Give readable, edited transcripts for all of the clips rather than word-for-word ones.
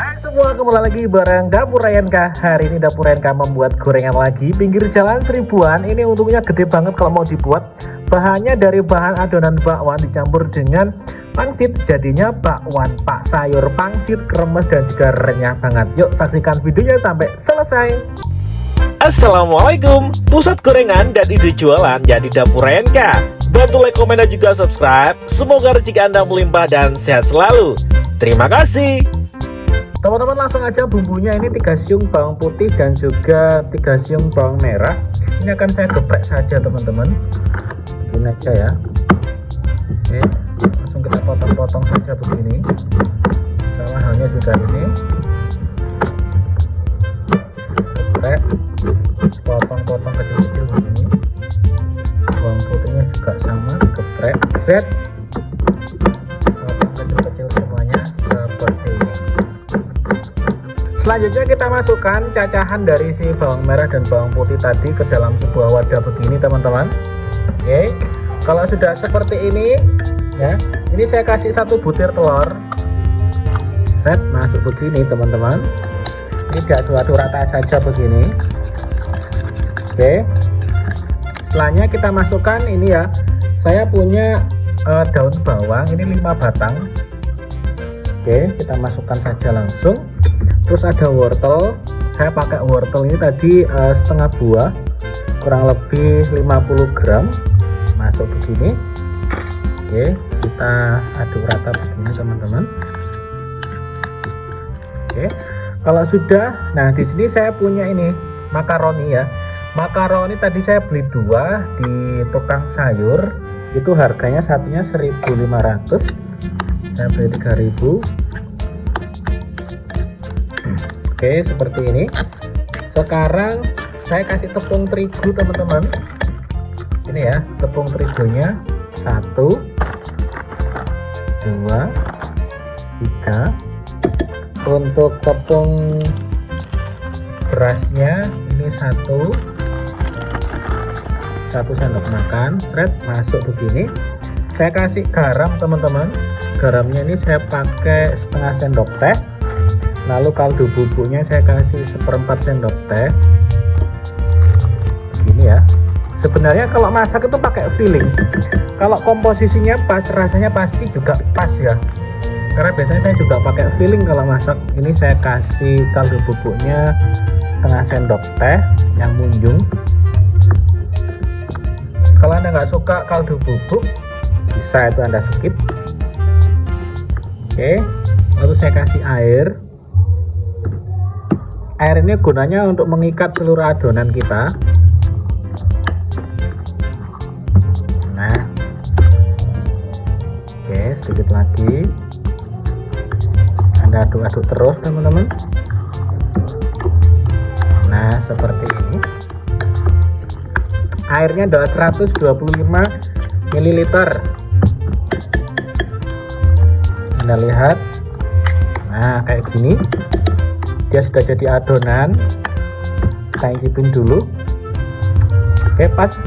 Hai semua, kembali lagi bareng Dapur Ryanka. Hari ini Dapur Ryanka membuat gorengan lagi pinggir jalan seribuan. Ini untungnya gede banget kalau mau dibuat. Bahannya dari bahan adonan bakwan dicampur dengan pangsit, jadinya bakwan pak sayur pangsit, kremes dan juga renyah banget. Yuk saksikan videonya sampai selesai. Assalamualaikum, pusat gorengan dan ide jualan jadi Dapur Ryanka. Bantu like, komen, dan juga subscribe. Semoga rezeki Anda melimpah dan sehat selalu. Terima kasih. Teman-teman, langsung aja bumbunya. Ini 3 siung bawang putih dan juga 3 siung bawang merah. Ini akan saya geprek saja teman-teman. Begini aja ya. Oke, langsung kita potong-potong saja begini. Sama halnya juga ini. Geprek, potong-potong kecil-kecil begini. Bawang putihnya juga sama, geprek, set. Potong kecil-kecil semuanya seperti ini. Selanjutnya kita masukkan cacahan dari si bawang merah dan bawang putih tadi ke dalam sebuah wadah begini teman-teman. Oke, kalau sudah seperti ini ya, ini saya kasih 1 butir telur. Set, masuk begini teman-teman. Ini diaduk-aduk rata saja begini. Oke, setelahnya kita masukkan ini ya, saya punya daun bawang ini 5 batang. Oke, kita masukkan saja langsung. Terus ada wortel, saya pakai wortel ini tadi setengah buah, kurang lebih 50 gram, masuk begini. Oke, kita aduk rata begini teman-teman. Oke, kalau sudah, nah di sini saya punya ini makaroni ya. Makaroni tadi saya beli 2 di tukang sayur, itu harganya satunya 1.500, saya beli 3.000. Oke, seperti ini. Sekarang saya kasih tepung terigu teman-teman. Ini ya, tepung terigunya 1, 2, 3. Untuk tepung berasnya ini 1 sendok makan. Seret, masuk begini. Saya kasih garam teman-teman. Garamnya ini saya pakai setengah sendok teh. Lalu kaldu bubuknya saya kasih 1/4 sendok teh. Gini ya. Sebenarnya kalau masak itu pakai feeling. Kalau komposisinya pas, rasanya pasti juga pas ya. Karena biasanya saya juga pakai feeling kalau masak. Ini saya kasih kaldu bubuknya setengah sendok teh yang munjung. Kalau Anda nggak suka kaldu bubuk, bisa itu Anda skip. Oke, lalu saya kasih air. Air ini gunanya untuk mengikat seluruh adonan kita. Nah, oke, sedikit lagi. Anda aduk-aduk terus teman-teman. Nah, seperti ini. Airnya adalah 125 ml. Anda lihat. Nah, kayak gini. Dia sudah jadi adonan. Kita icipin dulu. Oke, pas.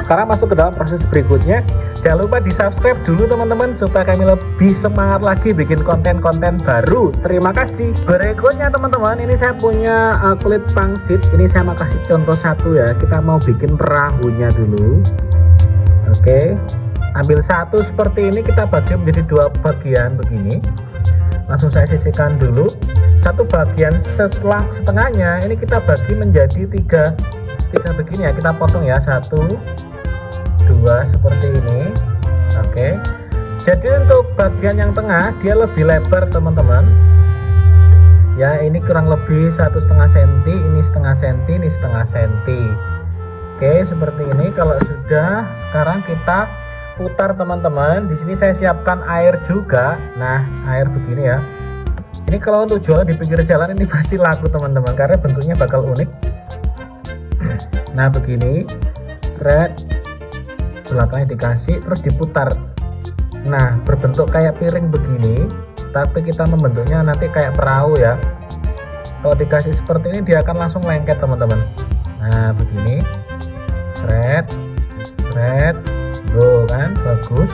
Sekarang masuk ke dalam proses berikutnya. Jangan lupa di subscribe dulu teman-teman, supaya kami lebih semangat lagi bikin konten-konten baru. Terima kasih. Berikutnya teman-teman, ini saya punya kulit pangsit. Ini saya mau kasih contoh 1 ya. Kita mau bikin perahunya dulu. Oke, ambil 1 seperti ini, kita bagi menjadi 2 bagian begini. Langsung saya sisihkan dulu. 1 bagian setelah setengahnya ini kita bagi menjadi 3 begini ya, kita potong ya, 1, 2 seperti ini. Oke, jadi untuk bagian yang tengah dia lebih lebar teman-teman ya, ini kurang lebih 1,5 cm, ini setengah cm, ini setengah cm. Oke, seperti ini. Kalau sudah, sekarang kita putar teman-teman. Di sini saya siapkan air juga. Nah, air begini ya. Ini kalau untuk jualan di pinggir jalan ini pasti laku teman-teman, karena bentuknya bakal unik. Nah, begini. Seret, belakangnya dikasih, terus diputar. Nah, berbentuk kayak piring begini, tapi kita membentuknya nanti kayak perahu ya. Kalau dikasih seperti ini dia akan langsung lengket teman-teman. Nah, begini. Seret, seret. Loh kan, bagus.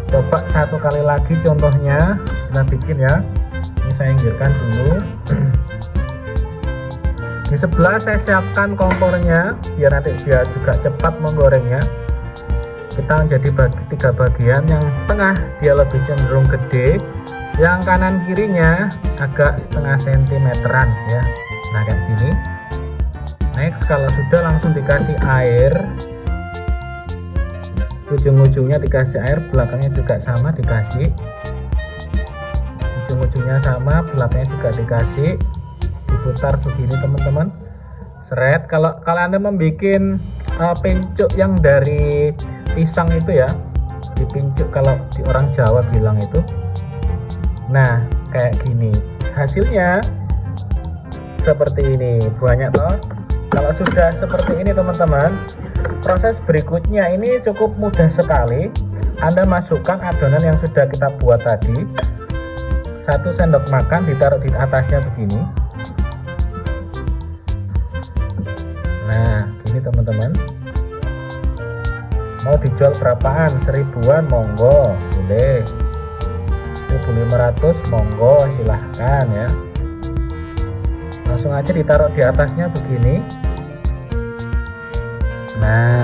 Coba 1 kali lagi contohnya kita bikin ya. Ini saya inggirkan dulu. Di sebelah saya siapkan kompornya biar nanti dia juga cepat menggorengnya. Kita menjadi tiga bagian, yang tengah dia lebih cenderung gede, yang kanan kirinya agak setengah sentimeteran ya. Nah kayak gini. Next, kalau sudah langsung dikasih air, ujung-ujungnya dikasih air, belakangnya juga sama dikasih, ujung-ujungnya sama, belakangnya juga dikasih, diputar begini teman-teman. Seret. Kalau Anda membuat pincuk yang dari pisang itu ya, dipincuk kalau di orang Jawa bilang itu. Nah kayak gini hasilnya, seperti ini, banyak toh. Kalau sudah seperti ini teman-teman, proses berikutnya ini cukup mudah sekali. Anda masukkan adonan yang sudah kita buat tadi, 1 sendok makan, ditaruh di atasnya begini. Nah gini teman-teman. Mau dijual berapaan? 1000-an monggo, boleh. 1500 monggo, silahkan ya. Langsung aja ditaruh di atasnya begini. Nah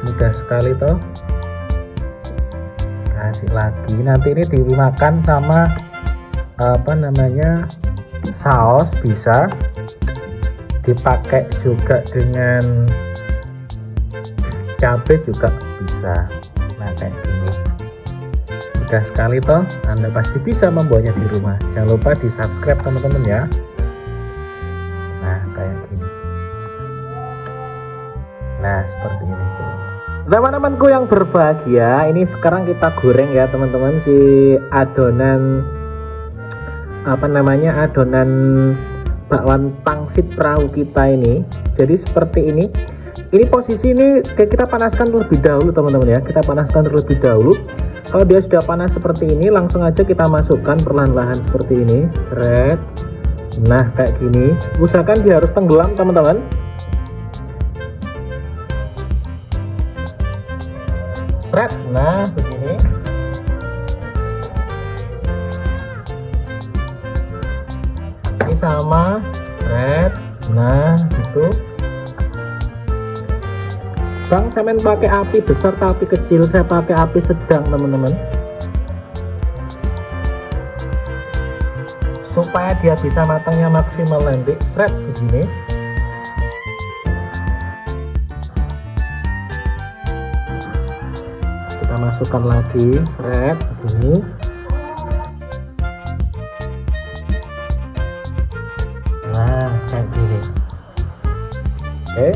mudah sekali toh. Kasih lagi, nanti ini dimakan sama saus, bisa dipakai juga dengan cabai juga bisa. Nah kayak gini mudah sekali toh. Anda pasti bisa membuatnya di rumah. Jangan lupa di subscribe teman-teman ya. Nah kayak gini. Nah seperti ini teman-temanku yang berbahagia. Ini sekarang kita goreng ya teman-teman, si adonan adonan bakwan pangsit perahu kita ini. Jadi seperti ini. Ini posisi ini kita panaskan terlebih dahulu teman-teman ya. Kita panaskan terlebih dahulu. Kalau dia sudah panas seperti ini, langsung aja kita masukkan perlahan-lahan seperti ini. Red. Nah kayak gini. Usahakan dia harus tenggelam teman-teman. Seret. Nah begini. Ini sama. Red. Nah gitu. Bang, saya main pakai api besar tapi kecil, saya pakai api sedang teman-teman, supaya dia bisa matangnya maksimal nanti. Seret begini. Kita masukkan lagi. Seret begini. Nah kayak gini. Oke.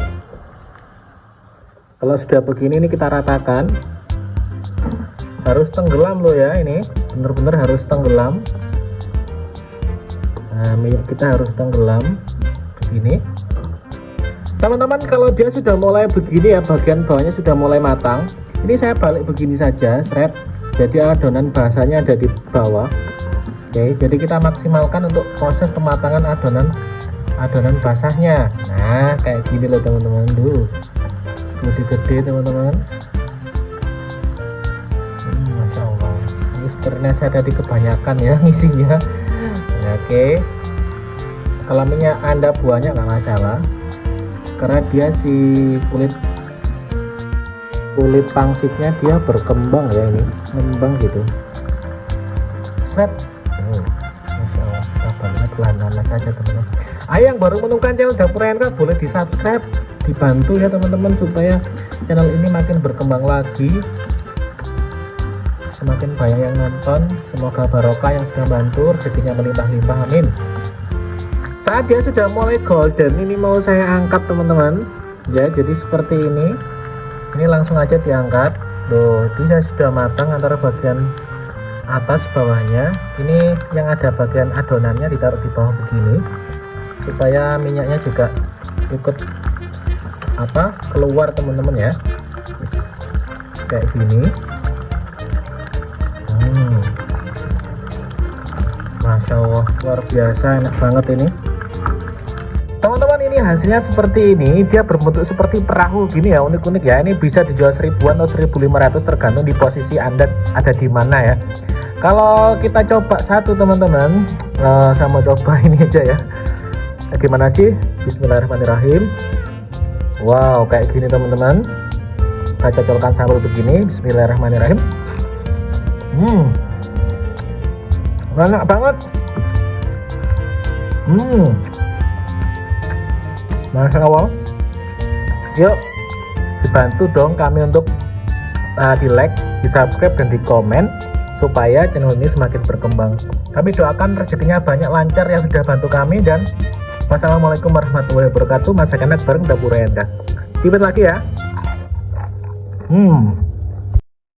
Kalau sudah begini, ini kita ratakan. Harus tenggelam loh ya, ini bener-bener harus tenggelam. Nah minyak kita harus tenggelam begini teman-teman. Kalau dia sudah mulai begini ya, bagian bawahnya sudah mulai matang, ini saya balik begini saja. Seret. Jadi adonan basahnya ada di bawah. Oke, jadi kita maksimalkan untuk proses pematangan adonan basahnya. Nah kayak gini loh teman-teman. Gede teman-teman. Masya Allah, ini sepertinya saya tadi kebanyakan ya isinya. Oke, kalau minyak Anda buahnya nggak masalah, karena dia si kulit pangsitnya dia berkembang ya, ini mengembang gitu. Set. Masya Allah, kita baliknya pelan-pelan saja teman-teman. Ayo yang baru menemukan channel Dapur RNK boleh di subscribe, dibantu ya teman-teman, supaya channel ini makin berkembang lagi, semakin banyak yang nonton. Semoga barokah yang sudah bantu, rezekinya melimpah-limpah, amin. Saat dia sudah mulai golden, ini mau saya angkat teman-teman ya. Jadi seperti ini langsung aja diangkat. Loh, dia sudah matang antara bagian atas bawahnya. Ini yang ada bagian adonannya ditaruh di bawah begini, supaya minyaknya juga ikut keluar teman-teman ya, kayak gini. Masya Allah, luar biasa, enak banget ini teman-teman. Ini hasilnya seperti ini, dia berbentuk seperti perahu gini ya, unik-unik ya. Ini bisa dijual 1000-an atau 1500 tergantung di posisi Anda ada di mana ya. Kalau kita coba satu teman-teman, sama coba ini aja ya. Gimana sih? Bismillahirrahmanirrahim. Wow, kayak gini teman-teman. Kita cocokkan sambal begini. Bismillahirrahmanirrahim. Enak banget. Masya Allah. Yuk, dibantu dong kami untuk di like, di subscribe, dan di komen supaya channel ini semakin berkembang. Kami doakan rezekinya banyak, lancar yang sudah bantu kami, dan wassalamualaikum warahmatullahi wabarakatuh. Masak enak bareng Dapur Rayhanka. Cipet lagi ya.